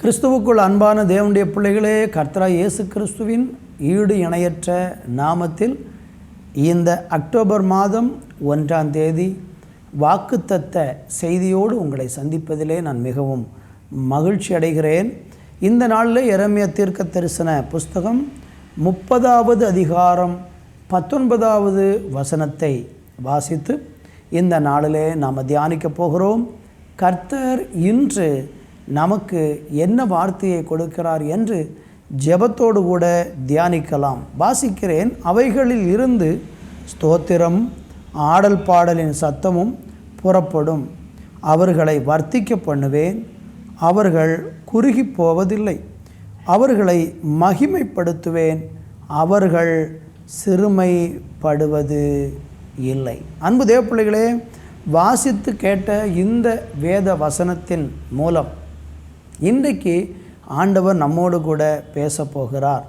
கிறிஸ்துவுக்குள் அன்பான தேவனுடைய பிள்ளைகளே, கர்த்தராகிய இயேசு கிறிஸ்துவின் ஈடு இணையற்ற நாமத்தில் இந்த அக்டோபர் மாதம் 1ஆம் தேதி வாக்குத்தத்த செய்தியோடு உங்களை சந்திப்பதிலே நான் மிகவும் மகிழ்ச்சி அடைகிறேன். இந்த நாளில் எரேமியா தீர்க்க தரிசன புஸ்தகம் 30வது அதிகாரம் 19வது வசனத்தை வாசித்து இந்த நாளிலே நாம் தியானிக்கப் போகிறோம். கர்த்தர் இன்று நமக்கு என்ன வார்த்தையை கொடுக்கிறார் என்று ஜெபத்தோடு கூட தியானிக்கலாம். வாசிக்கிறேன். அவைகளில் இருந்து ஸ்தோத்திரம் ஆடல் பாடலின் சத்தமும் புறப்படும். அவர்களை வர்த்திக்க பண்ணுவேன். அவர்கள் குறுகி போவதில்லை. அவர்களை மகிமைப்படுத்துவேன். அவர்கள் சிறுமைப்படுவது இல்லை. அன்பு தேவ பிள்ளைகளே, வாசித்து கேட்ட இந்த வேத வசனத்தின் மூலம் இன்றைக்கு ஆண்டவர் நம்மோடு கூட பேச போகிறார்.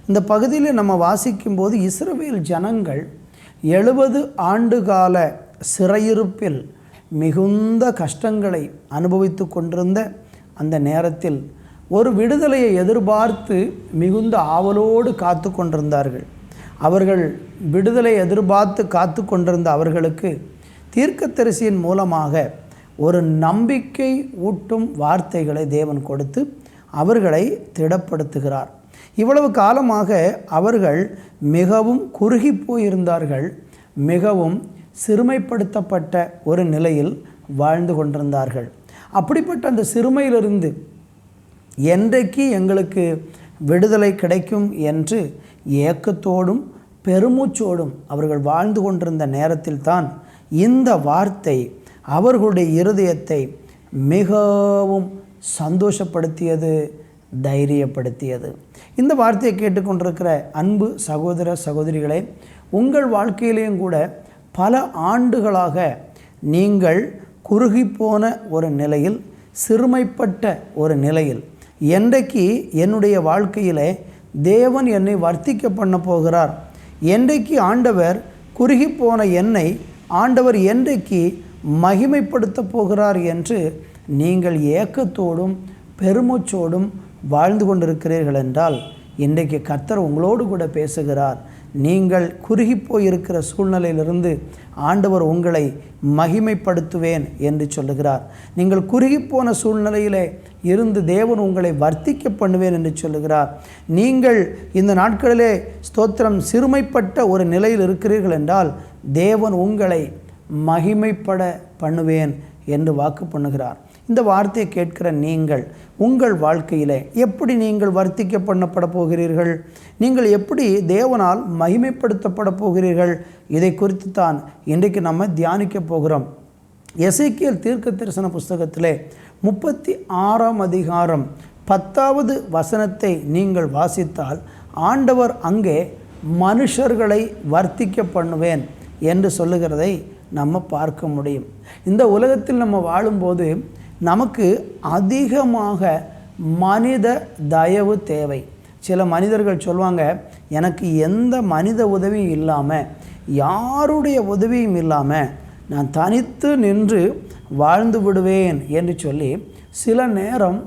இந்த பகுதியில் நம்ம வாசிக்கும்போது இஸ்ரவேல் ஜனங்கள் 70 ஆண்டுகால சிறையிருப்பில் மிகுந்த கஷ்டங்களை அனுபவித்து கொண்டிருந்த அந்த நேரத்தில் ஒரு விடுதலையை எதிர்பார்த்து மிகுந்த ஆவலோடு காத்து கொண்டிருந்தார்கள். அவர்கள் விடுதலை எதிர்பார்த்து காத்து கொண்டிருந்த அவர்களுக்கு தீர்க்கதரிசியின் மூலமாக ஒரு நம்பிக்கை ஊட்டும் வார்த்தைகளை தேவன் கொடுத்து அவர்களை திடப்படுத்துகிறார். இவ்வளவு காலமாக அவர்கள் மிகவும் குறுகி போயிருந்தார்கள். மிகவும் சிறுமைப்படுத்தப்பட்ட ஒரு நிலையில் வாழ்ந்து கொண்டிருந்தார்கள். அப்படிப்பட்ட அந்த சிறுமையிலிருந்து என்றைக்கு எங்களுக்கு விடுதலை கிடைக்கும் என்று ஏக்கத்தோடும் பெருமூச்சோடும் அவர்கள் வாழ்ந்து கொண்டிருந்த நேரத்தில் தான் இந்த வார்த்தை அவர்களுடைய இருதயத்தை மிகவும் சந்தோஷப்படுத்தியது, தைரியப்படுத்தியது. இந்த வார்த்தையை கேட்டுக்கொண்டிருக்கிற அன்பு சகோதர சகோதரிகளே, உங்கள் வாழ்க்கையிலேயும் கூட பல ஆண்டுகளாக நீங்கள் குறுகிப்போன ஒரு நிலையில், சிறுமைப்பட்ட ஒரு நிலையில், என்றைக்கு என்னுடைய வாழ்க்கையிலே தேவன் என்னை வர்த்திக்க பண்ண போகிறார், என்றைக்கு ஆண்டவர் குறுகிப்போன என்னை ஆண்டவர் என்றைக்கு மகிமைப்படுத்த போகிறார் என்று நீங்கள் ஏக்கத்தோடும் பெருமூச்சோடும் வாழ்ந்து கொண்டிருக்கிறீர்கள் என்றால் இன்றைக்கு கர்த்தர் உங்களோடு கூட பேசுகிறார். நீங்கள் குறுகி போயிருக்கிற சூழ்நிலையிலிருந்து ஆண்டவர் உங்களை மகிமைப்படுத்துவேன் என்று சொல்லுகிறார். நீங்கள் குறுகி போன சூழ்நிலையிலே இருந்து தேவன் உங்களை வர்த்திக்க பண்ணுவேன் என்று சொல்லுகிறார். நீங்கள் இந்த நாட்களிலே ஸ்தோத்திரம் சிறுமைப்பட்ட ஒரு நிலையில் இருக்கிறீர்கள் என்றால் தேவன் உங்களை மகிமைப்பட பண்ணுவேன் என்று வாக்கு பண்ணுகிறார். இந்த வார்த்தையை கேட்கிற நீங்கள் உங்கள் வாழ்க்கையிலே எப்படி நீங்கள் வர்த்திக்க பண்ணப்பட போகிறீர்கள், நீங்கள் எப்படி தேவனால் மகிமைப்படுத்தப்பட போகிறீர்கள், இதை குறித்து தான் இன்றைக்கு நம்ம தியானிக்க போகிறோம். எசேக்கியேல் தீர்க்க தரிசன புஸ்தகத்திலே 36ஆம் அதிகாரம் 10வது வசனத்தை நீங்கள் வாசித்தால் ஆண்டவர் அங்கே மனுஷர்களை வர்த்திக்க பண்ணுவேன் என்று சொல்லுகிறதை நம்ம பார்க்க முடியும். இந்த உலகத்தில் நம்ம வாழும்போது நமக்கு அதிகமாக மனித தயவு தேவை. சில மனிதர்கள் சொல்லுவாங்க, எனக்கு எந்த மனித உதவியும் இல்லாமல், யாருடைய உதவியும் இல்லாமல் நான் தனித்து நின்று வாழ்ந்து விடுவேன் என்று சொல்லி சில நேரம்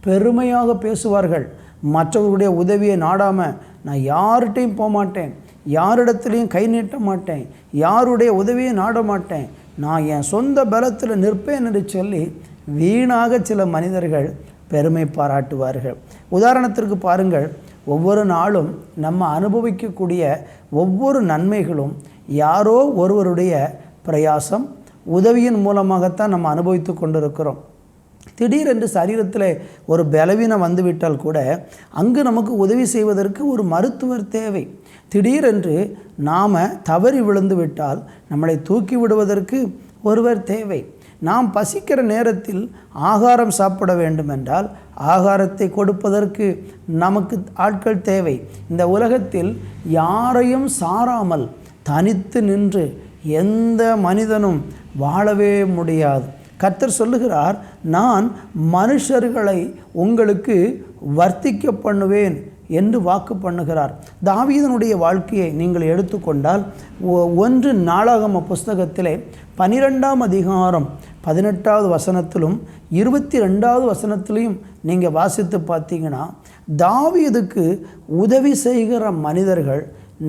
பெருமையாக பேசுவார்கள். மற்றவர்களுடைய உதவியை நாடாமல் நான் யார்கிட்டையும் போக மாட்டேன், யாரிடத்துலையும் கை நீட்ட மாட்டேன், யாருடைய உதவியை நாட மாட்டேன், நான் என் சொந்த பலத்தில் நிற்பேன் என்று சொல்லி வீணாக சில மனிதர்கள் பெருமை பாராட்டுவார்கள். உதாரணத்திற்கு பாருங்கள், ஒவ்வொரு நாளும் நம்ம அனுபவிக்கக்கூடிய ஒவ்வொரு நன்மைகளும் யாரோ ஒருவருடைய பிரயாசம் உதவியின் மூலமாகத்தான் நம்ம அனுபவித்து கொண்டிருக்கிறோம். திடீரென்று சரீரத்தில் ஒரு பலவீனம் வந்துவிட்டால் கூட அங்கு நமக்கு உதவி செய்வதற்கு ஒரு மருத்துவர் தேவை. திடீரென்று நாம் தவறி விழுந்து விட்டால் நம்மளை தூக்கி விடுவதற்கு ஒருவர் தேவை. நாம் பசிக்கிற நேரத்தில் ஆகாரம் சாப்பிட வேண்டுமென்றால் ஆகாரத்தை கொடுப்பதற்கு நமக்கு ஆட்கள் தேவை. இந்த உலகத்தில் யாரையும் சாராமல் தனித்து நின்று எந்த மனிதனும் வாழவே முடியாது. கர்த்தர் சொல்லுகிறார், நான் மனுஷர்களை உங்களுக்கு வர்த்திக்க பண்ணுவேன் என்று வாக்கு பண்ணுகிறார். தாவீதனுடைய வாழ்க்கையை நீங்கள் எடுத்துக்கொண்டால் 1 நாளாகம புஸ்தகத்திலே 12ஆம் அதிகாரம் 18வது வசனத்திலும் 22வது வசனத்திலையும் நீங்கள் வாசித்து பார்த்தீங்கன்னா, தாவீதுக்கு உதவி செய்கிற மனிதர்கள்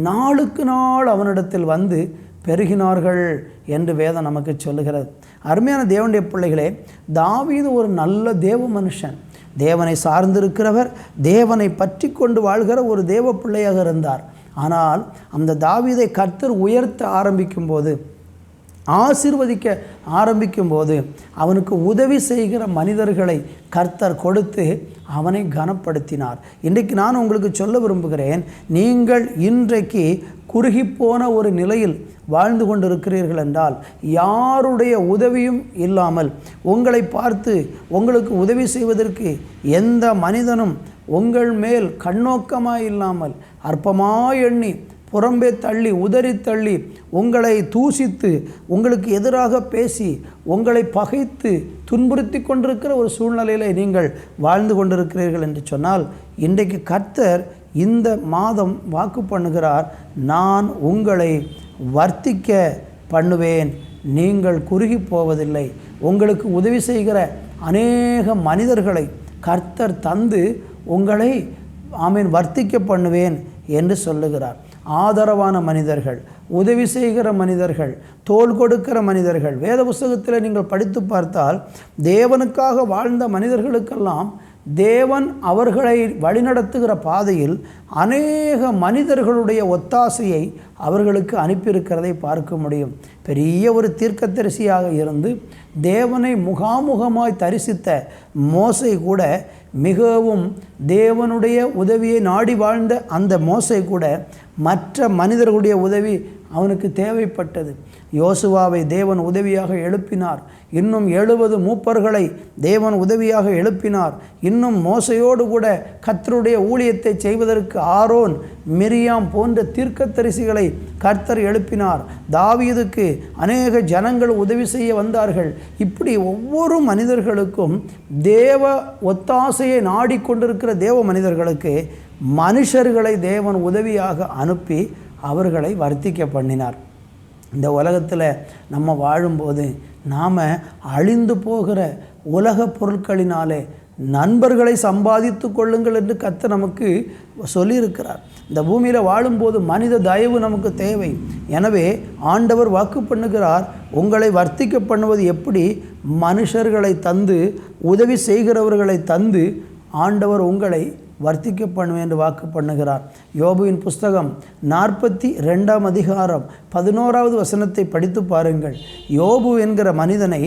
நாளுக்கு நாள் அவனிடத்தில் வந்து பெருகினார்கள் என்று வேதம் நமக்கு சொல்லுகிறது. அருமையான தேவனுடைய பிள்ளைகளே, தாவீது ஒரு நல்ல தேவ மனுஷன், தேவனை சார்ந்திருக்கிறவர், தேவனை பற்றி கொண்டு வாழ்கிற ஒரு தேவ பிள்ளையாக இருந்தார். ஆனால் அந்த தாவீதை கர்த்தர் உயர்த்த ஆரம்பிக்கும்போது, ஆசீர்வதிக்க ஆரம்பிக்கும்போது, அவனுக்கு உதவி செய்கிற மனிதர்களை கர்த்தர் கொடுத்து அவனை கனப்படுத்தினார். இன்றைக்கு நான் உங்களுக்கு சொல்ல விரும்புகிறேன், நீங்கள் இன்றைக்கு குறுகிப்போன ஒரு நிலையில் வாழ்ந்து கொண்டிருக்கிறீர்கள் என்றால், யாருடைய உதவியும் இல்லாமல், உங்களை பார்த்து உங்களுக்கு உதவி செய்வதற்கு எந்த மனிதனும் உங்கள் மேல் கண்ணோக்கமாய் இல்லாமல், அற்பமாய் எண்ணி புறம்பே தள்ளி உதறி தள்ளி உங்களை தூசித்து உங்களுக்கு எதிராக பேசி உங்களை பகைத்து துன்புறுத்தி கொண்டிருக்கிற ஒரு சூழ்நிலையில் நீங்கள் வாழ்ந்து கொண்டிருக்கிறீர்கள் என்று சொன்னால், இன்றைக்கு கர்த்தர் இந்த மாதம் வாக்கு பண்ணுகிறார், நான் உங்களை வர்த்திக்க பண்ணுவேன், நீங்கள் குறுகி போவதில்லை. உங்களுக்கு உதவி செய்கிற அநேக மனிதர்களை கர்த்தர் தந்து உங்களை வர்த்திக்க பண்ணுவேன் என்று சொல்லுகிறார். ஆதரவான மனிதர்கள், உதவி செய்கிற மனிதர்கள், தோள் கொடுக்கிற மனிதர்கள். வேத புஸ்தகத்தில் நீங்கள் படித்து பார்த்தால், தேவனுக்காக வாழ்ந்த மனிதர்களுக்கெல்லாம் தேவன் அவர்களை வழிநடத்துகிற பாதையில் அநேக மனிதர்களுடைய ஒத்தாசையை அவர்களுக்கு அனுப்பியிருக்கிறதை பார்க்க முடியும். பெரிய ஒரு தீர்க்கதரிசியாக இருந்து தேவனை முகாமுகமாய் தரிசித்த மோசே கூட, மிகவும் தேவனுடைய உதவியை நாடி வாழ்ந்த அந்த மோசே கூட மற்ற மனிதர்களுடைய உதவி அவனுக்கு தேவைப்பட்டது. யோசுவாவை தேவன் உதவியாக எழுப்பினார். இன்னும் 70 மூப்பர்களை தேவன் உதவியாக எழுப்பினார். இன்னும் மோசையோடு கூட கர்த்தருடைய ஊழியத்தை செய்வதற்கு ஆரோன், மிரியாம் போன்ற தீர்க்கதரிசிகளை கர்த்தர் எழுப்பினார். தாவீதுக்கு அநேக ஜனங்கள் உதவி செய்ய வந்தார்கள். இப்படி ஒவ்வொரு மனிதர்களுக்கும் தேவ ஒத்தாசையை நாடிக்கொண்டிருக்கிற தேவ மனிதர்களுக்கு மனுஷர்களை தேவன் உதவியாக அனுப்பி அவர்களை வர்த்திக்க பண்ணினார். இந்த உலகத்தில் நம்ம வாழும்போது நாம் அழிந்து போகிற உலக பொருட்களினாலே நண்பர்களை சம்பாதித்து கொள்ளுங்கள் என்று கர்த்தர் நமக்கு சொல்லியிருக்கிறார். இந்த பூமியில் வாழும்போது மனித தயவு நமக்கு தேவை. எனவே ஆண்டவர் வாக்கு பண்ணுகிறார், உங்களை வர்த்திக்க பண்ணுவது எப்படி? மனுஷர்களை தந்து, உதவி செய்கிறவர்களை தந்து ஆண்டவர் உங்களை வர்த்திக்க பண்ணுவேன் என்று வாக்கு பண்ணுகிறார். யோபுவின் புஸ்தகம் 42ஆம் அதிகாரம் 11வது வசனத்தை படித்து பாருங்கள். யோபு என்கிற மனிதனை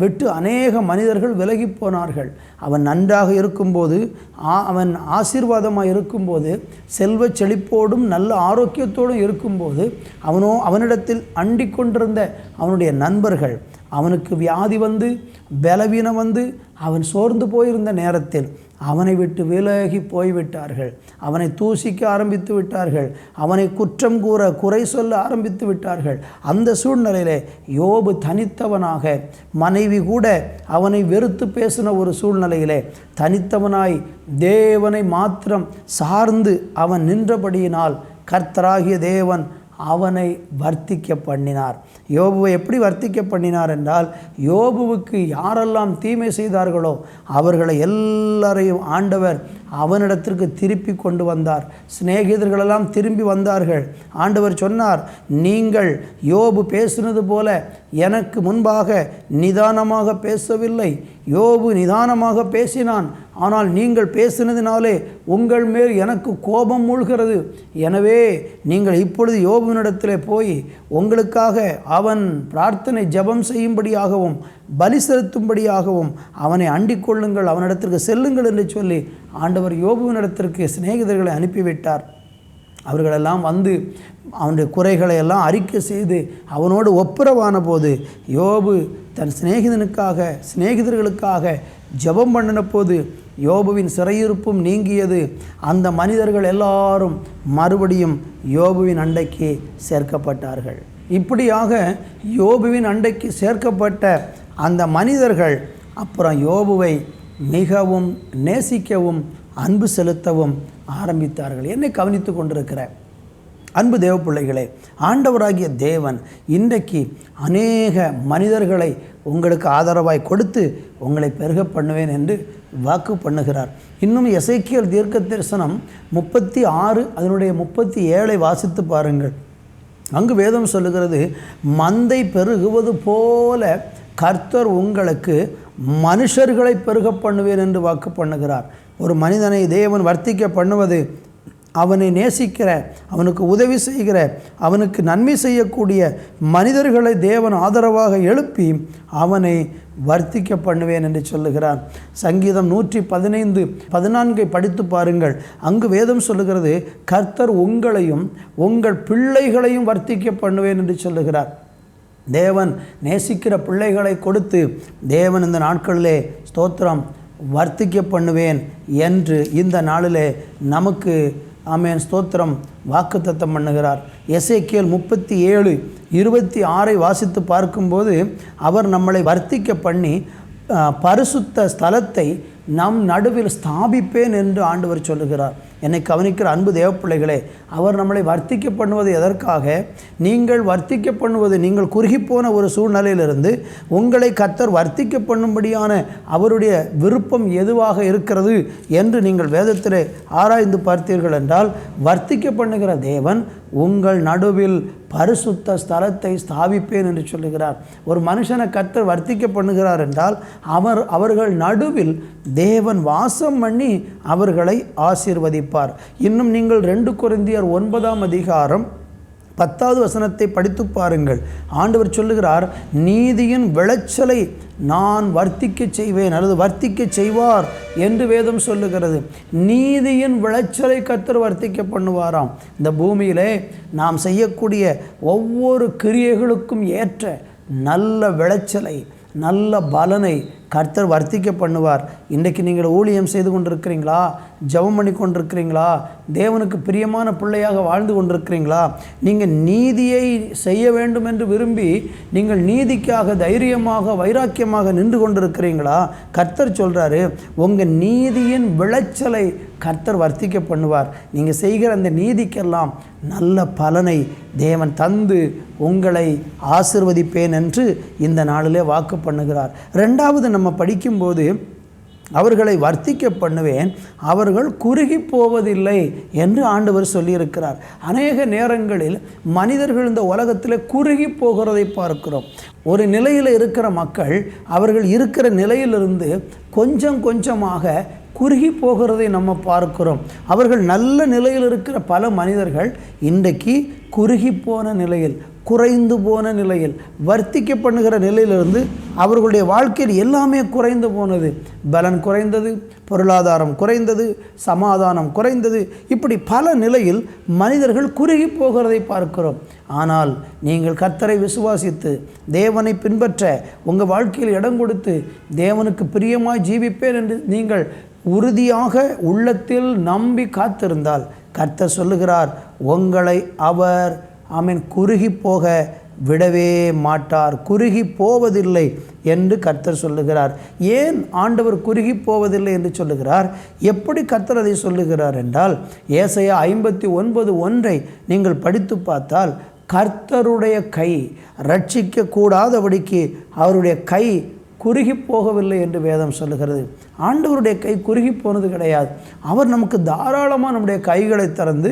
விட்டு அநேக மனிதர்கள் விலகி போனார்கள். அவன் நன்றாக இருக்கும்போது, அவன் ஆசீர்வாதமாக இருக்கும்போது, செல்வ செழிப்போடும் நல்ல ஆரோக்கியத்தோடும் இருக்கும்போது, அவனிடத்தில் அண்டிக் கொண்டிருந்த அவனுடைய நண்பர்கள் அவனுக்கு வியாதி வந்து, பலவீனம் வந்து, அவன் சோர்ந்து போயிருந்த நேரத்தில் அவனை விட்டு விலகி போய்விட்டார்கள். அவனை தூசிக்க ஆரம்பித்து விட்டார்கள். அவனை குற்றம் கூற, குறை சொல்ல ஆரம்பித்து விட்டார்கள். அந்த சூழ்நிலையிலே யோபு தனித்தவனாக, மனைவி கூட அவனை வெறுத்து பேசின ஒரு சூழ்நிலையிலே தனித்தவனாய் தேவனை மாத்திரம் சார்ந்து அவன் நின்றபடியினால் கர்த்தராகிய தேவன் அவனை வர்த்திக்க பண்ணினார். யோபுவை எப்படி வர்த்திக்க பண்ணினார் என்றால், யோபுவுக்கு யாரெல்லாம் தீமை செய்தார்களோ அவர்களை எல்லாரையும் ஆண்டவர் அவனிடத்திற்கு திருப்பி கொண்டு வந்தார். சிநேகிதர்களெல்லாம் திரும்பி வந்தார்கள். ஆண்டவர் சொன்னார், நீங்கள் யோபு பேசினது போல எனக்கு முன்பாக நிதானமாக பேசவில்லை. யோபு நிதானமாக பேசினான், ஆனால் நீங்கள் பேசினதினாலே உங்கள் மேல் எனக்கு கோபம் மூழ்கிறது. எனவே நீங்கள் இப்பொழுது யோபுவினிடத்திலே போய் உங்களுக்காக அவன் பிரார்த்தனை ஜெபம் செய்யும்படியாகவும் பலி செலுத்தும்படியாகவும் அவனை அண்டிக் கொள்ளுங்கள், அவனிடத்திற்கு செல்லுங்கள் என்று சொல்லி ஆண்டவர் யோபுவினிடத்திற்கு சிநேகிதர்களை அனுப்பிவிட்டார். அவர்களெல்லாம் வந்து அவனுடைய குறைகளை எல்லாம் அறிக்கை செய்து அவனோடு ஒப்புரவான போது யோபு தன் சிநேகிதர்களுக்காக ஜெபம் பண்ணின போது யோபுவின் சிறையிருப்பும் நீங்கியது. அந்த மனிதர்கள் எல்லாரும் மறுபடியும் யோபுவின் அண்டைக்கு சேர்க்கப்பட்டார்கள். இப்படியாக யோபுவின் அண்டைக்கு சேர்க்கப்பட்ட அந்த மனிதர்கள் அப்புறம் யோபுவை மிகவும் நேசிக்கவும் அன்பு செலுத்தவும் ஆரம்பித்தார்கள். என்னை கவனித்து கொண்டிருக்கிற அன்பு தேவ பிள்ளைகளே, ஆண்டவராகிய தேவன் இன்றைக்கு அநேக மனிதர்களை உங்களுக்கு ஆதரவாய் கொடுத்து உங்களை பெருக பண்ணுவேன் என்று வாக்கு பண்ணுகிறார். இன்னும் எசேக்கியேல் தீர்க்க தரிசனம் 36 அதனுடைய 37 வாசித்து பாருங்கள். அங்கு வேதம் சொல்லுகிறது, மந்தை பெருகுவது போல கர்த்தர் உங்களுக்கு மனுஷர்களை பெருக பண்ணுவேன் என்று வாக்கு பண்ணுகிறார். ஒரு மனிதனை தேவன் வர்த்திக்க பண்ணுவது அவனை நேசிக்கிற, அவனுக்கு உதவி செய்கிற, அவனுக்கு நன்மை செய்யக்கூடிய மனிதர்களை தேவன் ஆதரவாக எழுப்பி அவனை வர்த்திக்க பண்ணுவேன் என்று சொல்லுகிறார். சங்கீதம் 115:14 படித்து பாருங்கள். அங்கு வேதம் சொல்லுகிறது, கர்த்தர் உங்களையும் உங்கள் பிள்ளைகளையும் வர்த்திக்க பண்ணுவேன் என்று சொல்லுகிறார். தேவன் நேசிக்கிற பிள்ளைகளை கொடுத்து தேவன் இந்த நாட்களிலே ஸ்தோத்திரம் வர்த்திக்க பண்ணுவேன் என்று இந்த நாளிலே நமக்கு ஆமென் ஸ்தோத்திரம் வாக்குத்தத்தம் பண்ணுகிறார். எசேக்கியேல் 37:26 வாசித்து பார்க்கும்போது, அவர் நம்மளை வர்த்திக்க பண்ணி பரிசுத்த ஸ்தலத்தை நம் நடுவில் ஸ்தாபிப்பேன் என்று ஆண்டவர் சொல்லுகிறார். என்னை கவனிக்கிற அன்பு தேவப்பிள்ளைகளே, அவர் நம்மளை வர்த்திக்க பண்ணுவது எதற்காக? நீங்கள் வர்த்திக்க பண்ணுவது, நீங்கள் குறுகிப்போன ஒரு சூழ்நிலையிலிருந்து உங்களை கர்த்தர் வர்த்திக்க பண்ணும்படியான அவருடைய விருப்பம் எதுவாக இருக்கிறது என்று நீங்கள் வேதத்திலே ஆராய்ந்து பார்த்தீர்கள் என்றால், வர்த்திக்க பண்ணுகிற தேவன் உங்கள் நடுவில் பரிசுத்த ஸ்தலத்தை ஸ்தாபிப்பேன் என்று சொல்லுகிறார். ஒரு மனுஷனை கர்த்தர் வர்த்திக்க பண்ணுகிறார் என்றால் அவர்கள் நடுவில் தேவன் வாசம் பண்ணி அவர்களை ஆசீர்வதிப்பார். இன்னும் நீங்கள் 2 கொரிந்தியர் 9:10 படித்து பாருங்கள். ஆண்டவர் சொல்லுகிறார், நீதியின் விளைச்சலை நான் வர்த்திக்க செய்வேன் அல்லது வர்த்திக்க செய்வார் என்று வேதம் சொல்லுகிறது. நீதியின் விளைச்சலை கர்த்தர் வர்த்திக்க பண்ணுவாராம். இந்த பூமியிலே நாம் செய்யக்கூடிய ஒவ்வொரு கிரியைகளுக்கும் ஏற்ற நல்ல விளைச்சலை, நல்ல பலனை கர்த்தர் வர்த்திக்க பண்ணுவார். இன்றைக்கு நீங்கள் ஊழியம் செய்து கொண்டிருக்கிறீங்களா? ஜெபம் பண்ணி கொண்டிருக்கிறீங்களா? தேவனுக்கு பிரியமான பிள்ளையாக வாழ்ந்து கொண்டிருக்கிறீங்களா? நீங்கள் நீதியை செய்ய வேண்டும் என்று விரும்பி நீங்கள் நீதிக்காக தைரியமாக வைராக்கியமாக நின்று கொண்டிருக்கிறீங்களா? கர்த்தர் சொல்கிறாரு, உங்கள் நீதியின் விளைச்சலை கர்த்தர் வர்த்திக்க பண்ணுவார். நீங்கள் செய்கிற அந்த நீதிக்கெல்லாம் நல்ல பலனை தேவன் தந்து உங்களை ஆசீர்வதிப்பேன் என்று இந்த நாளிலே வாக்கு பண்ணுகிறார். 2வது நம்ம படிக்கும்போது, அவர்களை வர்த்திக்க பண்ணுவேன், அவர்கள் குறுகி போவதில்லை என்று ஆண்டவர் சொல்லியிருக்கிறார். அநேக நேரங்களில் மனிதர்கள் இந்த உலகத்தில் குறுகி போகிறதை பார்க்கிறோம். ஒரு நிலையில் இருக்கிற மக்கள் அவர்கள் இருக்கிற நிலையிலிருந்து கொஞ்சம் கொஞ்சமாக குறுகி போகிறதை நம்ம பார்க்கிறோம். அவர்கள் நல்ல நிலையில் இருக்கிற பல மனிதர்கள் இன்றைக்கு குறுகி போன நிலையில், குறைந்து போன நிலையில், வர்த்திக்க பண்ணுகிற நிலையிலிருந்து அவர்களுடைய வாழ்க்கையில் எல்லாமே குறைந்து போனது. பலன் குறைந்தது, பொருளாதாரம் குறைந்தது, சமாதானம் குறைந்தது, இப்படி பல நிலையில் மனிதர்கள் குறுகி போகிறதை பார்க்கிறோம். ஆனால் நீங்கள் கர்த்தரை விசுவாசித்து தேவனை பின்பற்ற உங்கள் வாழ்க்கையில் இடம் கொடுத்து தேவனுக்கு பிரியமாய் ஜீவிப்பேன் என்று நீங்கள் உறுதியாக உள்ளத்தில் நம்பி காத்திருந்தால், கர்த்தர் சொல்லுகிறார், உங்களை அவர் குறுகி போக விடவே மாட்டார், குறுகி போவதில்லை என்று கர்த்தர் சொல்லுகிறார். ஏன் ஆண்டவர் குறுகி போவதில்லை என்று சொல்லுகிறார்? எப்படி கர்த்தர் அதை சொல்லுகிறார் என்றால், ஏசாயா 59:1 நீங்கள் படித்து பார்த்தால், கர்த்தருடைய கை ரட்சிக்க கூடாதபடிக்கு அவருடைய கை குறுகி போகவில்லை என்று வேதம் சொல்லுகிறது. ஆண்டவருடைய கை குறுகி போனது கிடையாது. அவர் நமக்கு தாராளமாக நம்முடைய கைகளை திறந்து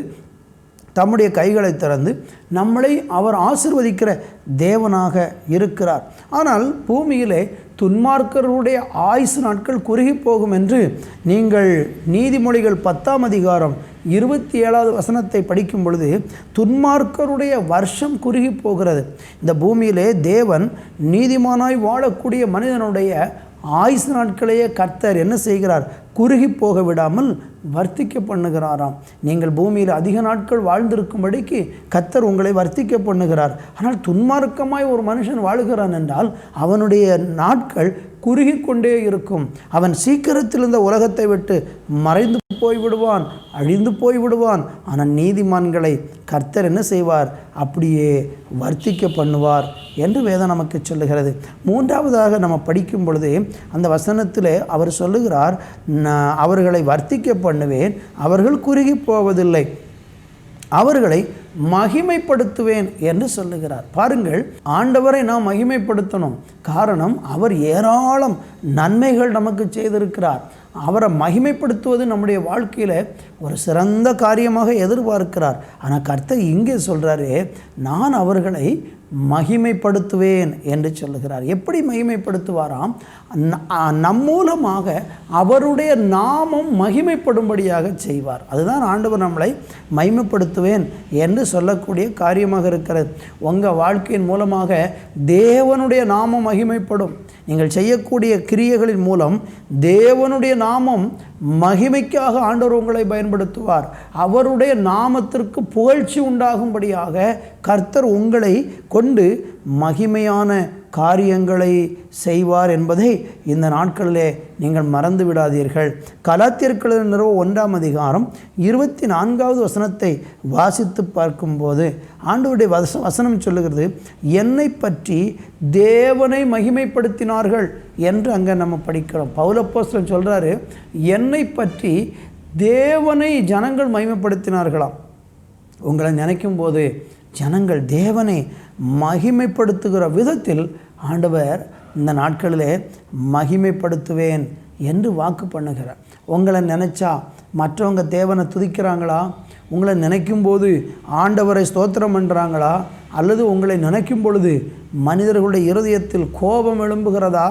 நம்மளை அவர் ஆசீர்வதிக்கிற தேவனாக இருக்கிறார். ஆனால் பூமியிலே துன்மார்க்கருடைய ஆயுசு நாட்கள் குறுகி போகும் என்று நீங்கள் நீதிமொழிகள் 10:27 படிக்கும் பொழுது, துன்மார்க்கருடைய வருஷம் குறுகி போகிறது. இந்த பூமியிலே தேவன் நீதிமானாய் வாழக்கூடிய மனிதனுடைய ஆயுசு நாட்களையே கர்த்தர் என்ன செய்கிறார்? குறுகி போக விடாமல் வர்த்திக்க பண்ணுகிறாராம். நீங்கள் பூமியில் அதிக நாட்கள் வாழ்ந்திருக்கும்படிக்கு கர்த்தர் உங்களை வர்த்திக்க பண்ணுகிறார். ஆனால் துன்மார்க்கமாய் ஒரு மனுஷன் வாழ்கிறான் என்றால் அவனுடைய நாட்கள் குறுகி கொண்டே இருக்கும். அவன் சீக்கிரத்தில் இந்த உலகத்தை விட்டு மறைந்து போய்விடுவான், அழிந்து போய்விடுவான். ஆனால் நீதிமான்களை கர்த்தர் என்ன செய்வார்? அப்படியே வர்த்திக்க பண்ணுவார் என்று வேதம் நமக்கு சொல்லுகிறது. 3வதாக நம்ம படிக்கும் பொழுது அந்த வசனத்தில் அவர் சொல்லுகிறார், அவர்களை வர்த்திக்க பண்ணுவேன், அவர்கள் குறுகி போவதில்லை, அவர்களை மகிமைப்படுத்துவேன் என்று சொல்லுகிறார். பாருங்கள், ஆண்டவரை நாம் மகிமைப்படுத்தணும். காரணம், அவர் ஏராளம் நன்மைகள் நமக்கு செய்திருக்கிறார். அவரை மகிமைப்படுத்துவது நம்முடைய வாழ்க்கையில் ஒரு சிறந்த காரியமாக எதிர்பார்க்கிறார். ஆனால் கர்த்தர் இங்கே சொல்கிறாரு, நான் அவர்களை மகிமைப்படுத்துவேன் என்று சொல்லுகிறார். எப்படி மகிமைப்படுத்துவாராம்? நம் மூலமாக அவருடைய நாமம் மகிமைப்படும்படியாக செய்வார். அதுதான் ஆண்டவர் நம்மளை மகிமைப்படுத்துவேன் என்று சொல்லக்கூடிய காரியமாக இருக்கிறது. உங்கள் வாழ்க்கையின் மூலமாக தேவனுடைய நாமம் மகிமைப்படும். நீங்கள் செய்யக்கூடிய கிரியைகளின் மூலம் தேவனுடைய நாமம் மகிமைக்காக ஆண்டவர் உங்களை பயன்படுத்துவார். அவருடைய நாமத்திற்கு புகழ்ச்சி உண்டாகும்படியாக கர்த்தர் உங்களை கொண்டு மகிமையான காரியங்களை செய்வார் என்பதை இந்த நாட்களிலே நீங்கள் மறந்து விடாதீர்கள். கலாத்தியர்கள் நிறுவ 1ஆம் அதிகாரம் 24வது வசனத்தை வாசித்து பார்க்கும்போது ஆண்டவருடைய வசனம் சொல்லுகிறது, என்னை பற்றி தேவனை மகிமைப்படுத்தினார்கள் என்று அங்கே நம்ம படிக்கிறோம். பவுல் அப்போஸ்தலன் சொல்கிறாரு, என்னை பற்றி தேவனை ஜனங்கள் மகிமைப்படுத்தினார்களாம். உங்களை நினைக்கும் போது ஜனங்கள் தேவனை மகிமைப்படுத்துகிற விதத்தில் ஆண்டவர் இந்த நாட்களிலே மகிமைப்படுத்துவேன் என்று வாக்கு பண்ணுகிறார். உங்களை நினச்சா மற்றவங்க தேவனை துதிக்கிறாங்களா? உங்களை நினைக்கும் போது ஆண்டவரை ஸ்தோத்திரம் பண்ணுறாங்களா? அல்லது உங்களை நினைக்கும் பொழுது மனிதர்களுடைய இருதயத்தில் கோபம் எழும்புகிறதா,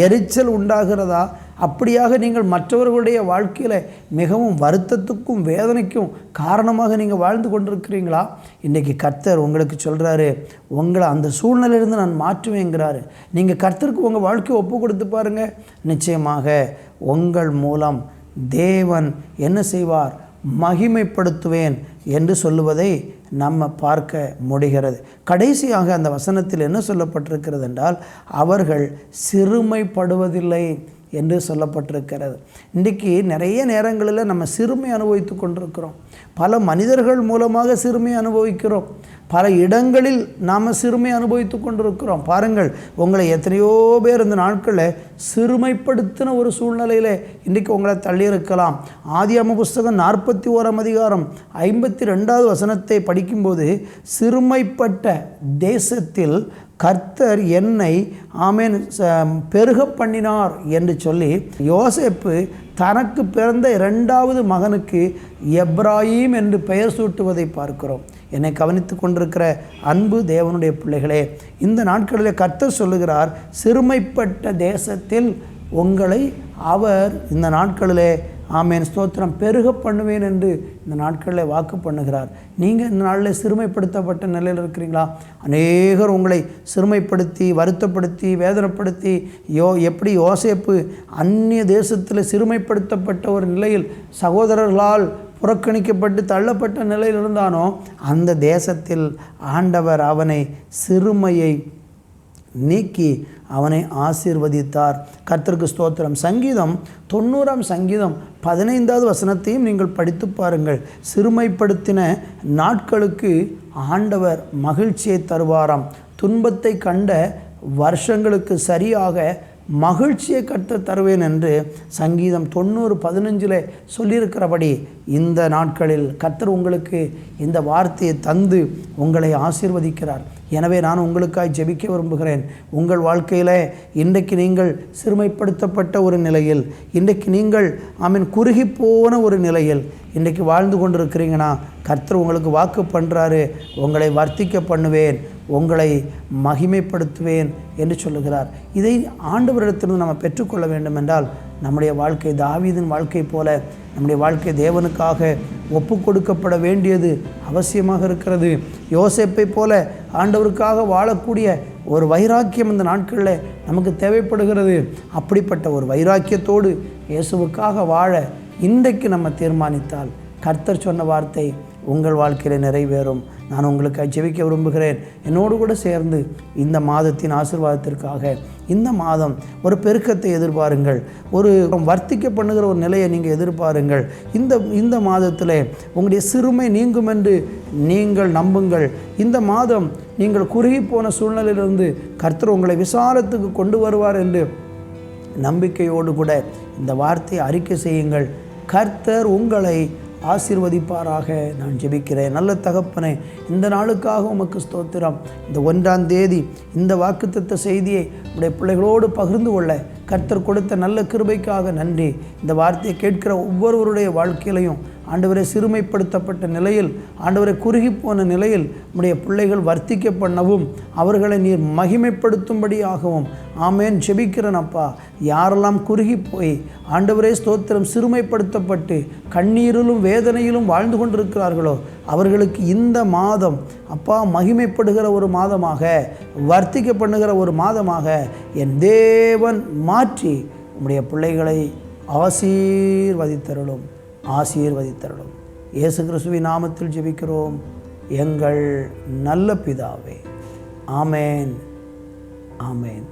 எரிச்சல் உண்டாகிறதா? அப்படியாக நீங்கள் மற்றவர்களுடைய வாழ்க்கையில் மிகவும் வருத்தத்துக்கும் வேதனைக்கும் காரணமாக நீங்கள் வாழ்ந்து கொண்டிருக்கிறீங்களா? இன்றைக்கி கர்த்தர் உங்களுக்கு சொல்கிறாரு, உங்களை அந்த சூழ்நிலையிலிருந்து நான் மாற்றுவேங்கிறாரு. நீங்கள் கர்த்தருக்கு உங்கள் வாழ்க்கையை ஒப்பு கொடுத்து பாருங்கள். நிச்சயமாக உங்கள் மூலம் தேவன் என்ன செய்வார்? மகிமைப்படுத்துவேன் என்று சொல்லுவதை நம்ம பார்க்க முடிகிறது. கடைசியாக அந்த வசனத்தில் என்ன சொல்லப்பட்டிருக்கிறது என்றால், அவர்கள் சிறுமைப்படுவதில்லை என்று சொல்லப்பட்டிருக்கிறது. இன்றைக்கி நிறைய நேரங்களில் நம்ம சிறுமை அனுபவித்து கொண்டிருக்கிறோம். பல மனிதர்கள் மூலமாக சிறுமை அனுபவிக்கிறோம். பல இடங்களில் நாம் சிறுமை அனுபவித்து கொண்டிருக்கிறோம். பாருங்கள், உங்களை எத்தனையோ பேர் இந்த நாட்களில் சிறுமைப்படுத்தின ஒரு சூழ்நிலையில் இன்றைக்கி உங்களை தள்ளியிருக்கலாம். ஆதியாகம புஸ்தகம் 41ஆம் அதிகாரம் 52வது வசனத்தை படிக்கும்போது, சிறுமைப்பட்ட தேசத்தில் கர்த்தர் என்னை பெருக பண்ணினார் என்று சொல்லி யோசேப்பு தனக்கு பிறந்த 2வது மகனுக்கு எப்ராயிம் என்று பெயர் சூட்டுவதை பார்க்கிறோம். என்னை கவனித்து கொண்டிருக்கிற அன்பு தேவனுடைய பிள்ளைகளே, இந்த நாட்களில் கர்த்தர் சொல்லுகிறார், சிறுமைப்பட்ட தேசத்தில் உங்களை அவர் இந்த நாட்களிலே ஸ்தோத்திரம் பெருக பண்ணுவேன் என்று இந்த நாட்களில் வாக்கு பண்ணுகிறார். நீங்கள் இந்த நாளில் சிறுமைப்படுத்தப்பட்ட நிலையில் இருக்கிறீங்களா? அநேகர் உங்களை சிறுமைப்படுத்தி, வருத்தப்படுத்தி, வேதனைப்படுத்தி, எப்படி யோசேப்பு அந்நிய தேசத்தில் சிறுமைப்படுத்தப்பட்ட ஒரு நிலையில் சகோதரர்களால் புறக்கணிக்கப்பட்டு தள்ளப்பட்ட நிலையில் இருந்தானோ, அந்த தேசத்தில் ஆண்டவர் அவனை சிறுமையை நீக்கி அவனை ஆசீர்வதித்தார். கர்த்தருக்கு ஸ்தோத்திரம். சங்கீதம் 90ஆம் சங்கீதம் 15வது வசனத்தையும் நீங்கள் படித்து பாருங்கள். சிறுமைப்படுத்தின நாட்களுக்கு ஆண்டவர் மகிழ்ச்சியை தருவாராம். துன்பத்தை கண்ட வருஷங்களுக்கு சரியாக மகிழ்ச்சியை கர்த்தர் தருவேன் என்று சங்கீதம் 90:15 சொல்லியிருக்கிறபடி இந்த நாட்களில் கர்த்தர் உங்களுக்கு இந்த வார்த்தையை தந்து உங்களை ஆசீர்வதிக்கிறார். எனவே நான் உங்களுக்காய் ஜெபிக்க விரும்புகிறேன். உங்கள் வாழ்க்கையில் இன்றைக்கு நீங்கள் சிறுமைப்படுத்தப்பட்ட ஒரு நிலையில், இன்றைக்கு நீங்கள் குறுகி போன ஒரு நிலையில் இன்றைக்கு வாழ்ந்து கொண்டிருக்கிறீங்கன்னா, கர்த்தர் உங்களுக்கு வாக்கு பண்ணுறாரு, உங்களை வர்த்திக்க பண்ணுவேன், உங்களை மகிமைப்படுத்துவேன் என்று சொல்லுகிறார். இதை ஆண்டவரிடத்திலிருந்து நம்ம பெற்றுக்கொள்ள வேண்டும் என்றால் நம்முடைய வாழ்க்கை தாவீதின் வாழ்க்கை போல நம்முடைய வாழ்க்கை தேவனுக்காக ஒப்பு கொடுக்கப்பட வேண்டியது அவசியமாக இருக்கிறது. யோசேப்பை போல ஆண்டவருக்காக வாழக்கூடிய ஒரு வைராக்கியம் இந்த நாட்களில் நமக்கு தேவைப்படுகிறது. அப்படிப்பட்ட ஒரு வைராக்கியத்தோடு இயேசுவுக்காக வாழ இன்றைக்கு நம்ம தீர்மானித்தால் கர்த்தர் சொன்ன வார்த்தை உங்கள் வாழ்க்கையில் நிறைவேறும். நான் உங்களுக்கு ஜெபிக்க விரும்புகிறேன். என்னோடு கூட சேர்ந்து இந்த மாதத்தின் ஆசீர்வாதத்திற்காக இந்த மாதம் ஒரு பெருக்கத்தை எதிர்பாருங்கள், ஒரு வர்த்திக்க பண்ணுகிற ஒரு நிலையை நீங்கள் எதிர்பாருங்கள். இந்த மாதத்தில் உங்களுடைய சிறுமை நீங்கும் என்று நீங்கள் நம்புங்கள். இந்த மாதம் நீங்கள் குறுகி போன சூழ்நிலையிலிருந்து கர்த்தர் உங்களை விசாலத்துக்கு கொண்டு வருவார் என்று நம்பிக்கையோடு கூட இந்த வார்த்தையை அறிக்கை செய்யுங்கள். கர்த்தர் உங்களை ஆசீர்வதிப்பாராக நான் ஜெபிக்கிறேன். நல்ல தகப்பனே, இந்த நாளுக்காக உமக்கு ஸ்தோத்திரம். இந்த 1ஆம் தேதி இந்த வாக்குத்தத்த செய்தியை உடைய பிள்ளைகளோடு பகிர்ந்து கொள்ள கர்த்தர் கொடுத்த நல்ல கிருபைக்காக நன்றி. இந்த வார்த்தையை கேட்கிற ஒவ்வொருவருடைய வாழ்க்கையிலையும் ஆண்டவரை சிறுமைப்படுத்தப்பட்ட நிலையில், ஆண்டவரை குறுகி போன நிலையில் உடைய பிள்ளைகள் வர்த்திக்க பண்ணவும் அவர்களை நீர் மகிமைப்படுத்தும்படியாகவும் ஆமேன் ஜெபிக்கிறேனப்பா. யாரெல்லாம் குறுகி போய் ஆண்டவரே ஸ்தோத்திரம் சிறுமைப்படுத்தப்பட்டு கண்ணீரிலும் வேதனையிலும் வாழ்ந்து கொண்டிருக்கிறார்களோ அவர்களுக்கு இந்த மாதம் அப்பா மகிமைப்படுகிற ஒரு மாதமாக, வர்த்திக்க பண்ணுகிற ஒரு மாதமாக என் தேவன் மாற்றி உம்முடைய பிள்ளைகளை ஆசீர்வதித்தருளும். இயேசு கிறிஸ்துவின் நாமத்தில் ஜெபிக்கிறோம் எங்கள் நல்ல பிதாவே. ஆமேன், ஆமேன்.